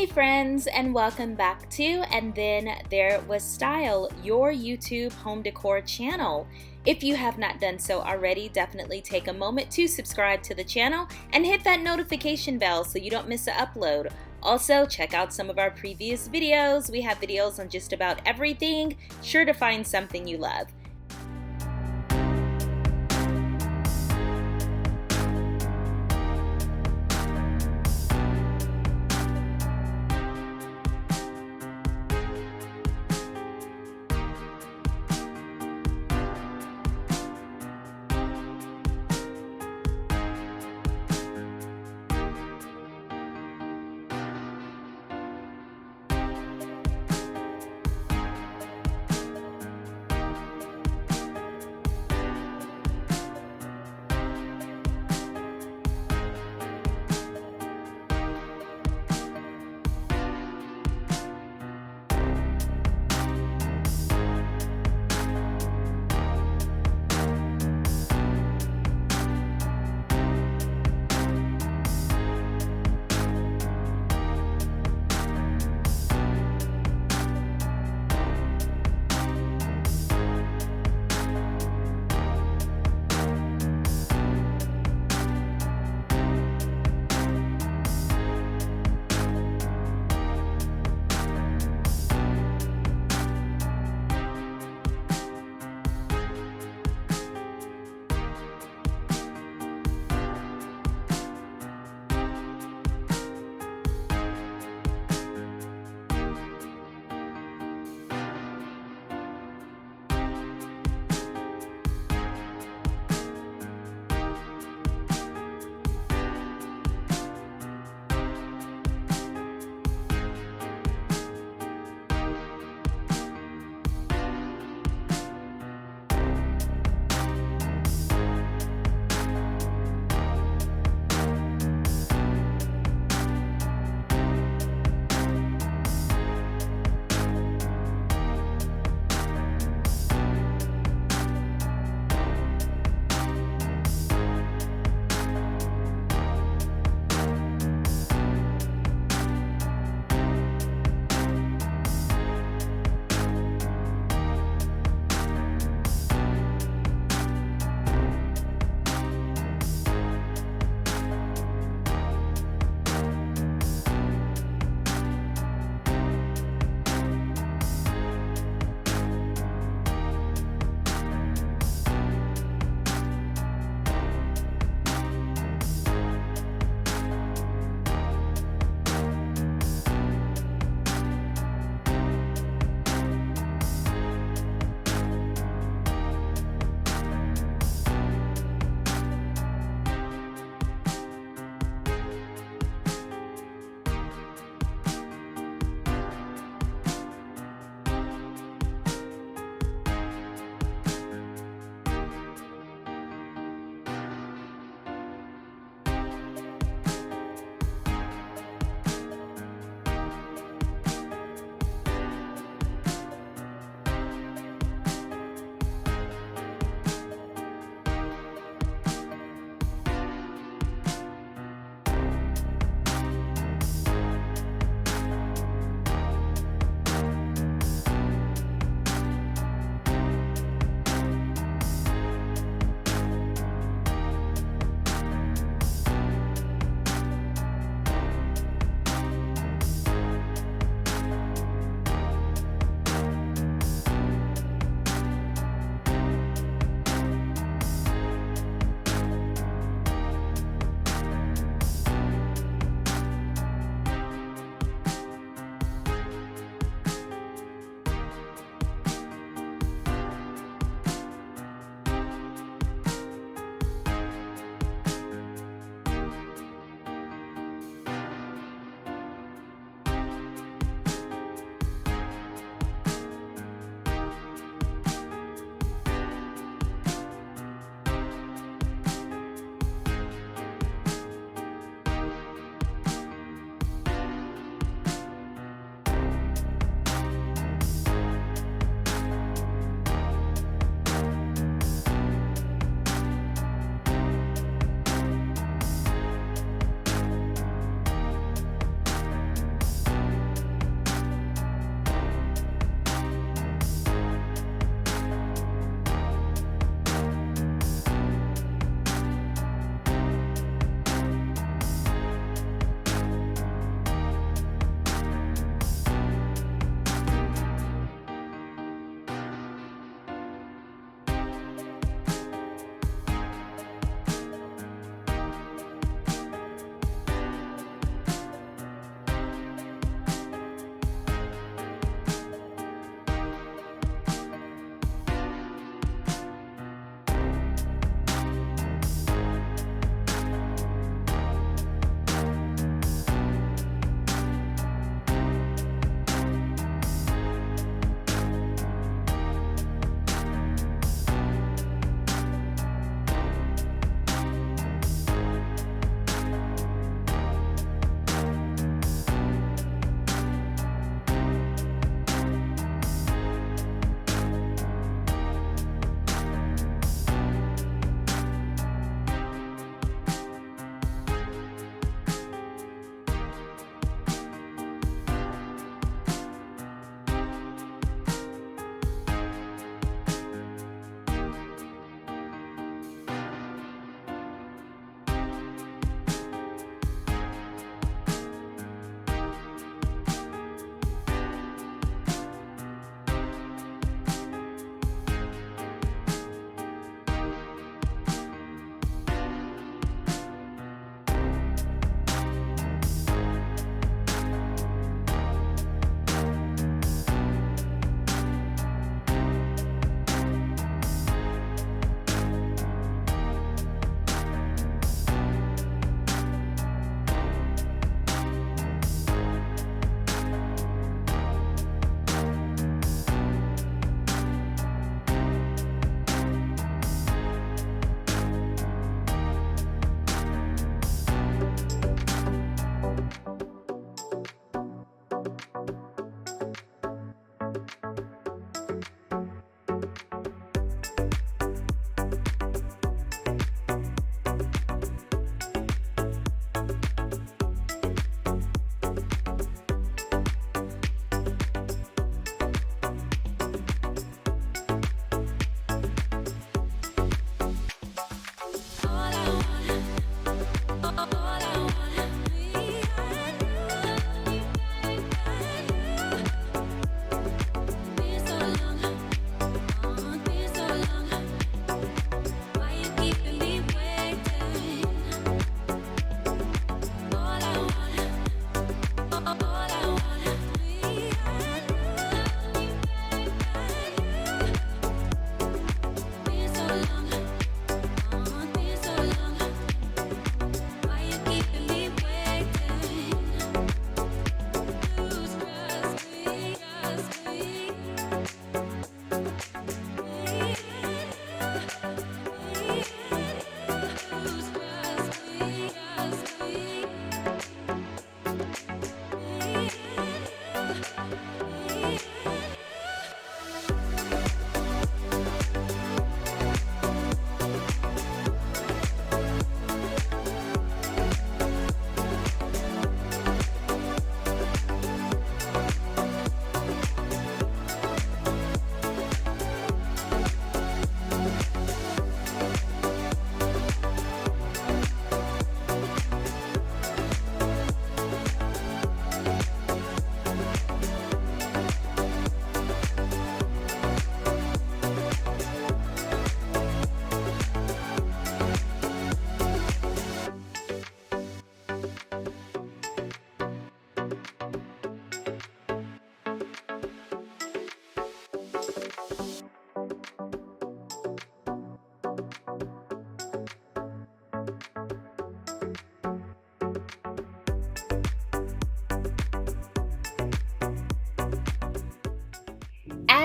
Hey friends, and welcome back to And Then There Was Style, your YouTube home decor channel. If you have not done so already, definitely take a moment to subscribe to the channel and hit that notification bell so you don't miss an upload. Also, check out some of our previous videos. We have videos on just about everything. Sure to find something you love.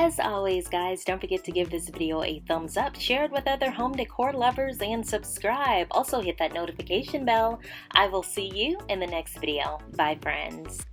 As always, guys, don't forget to give this video a thumbs up, share it with other home decor lovers, and subscribe. Also hit that notification bell. I will see you in the next video. Bye, friends.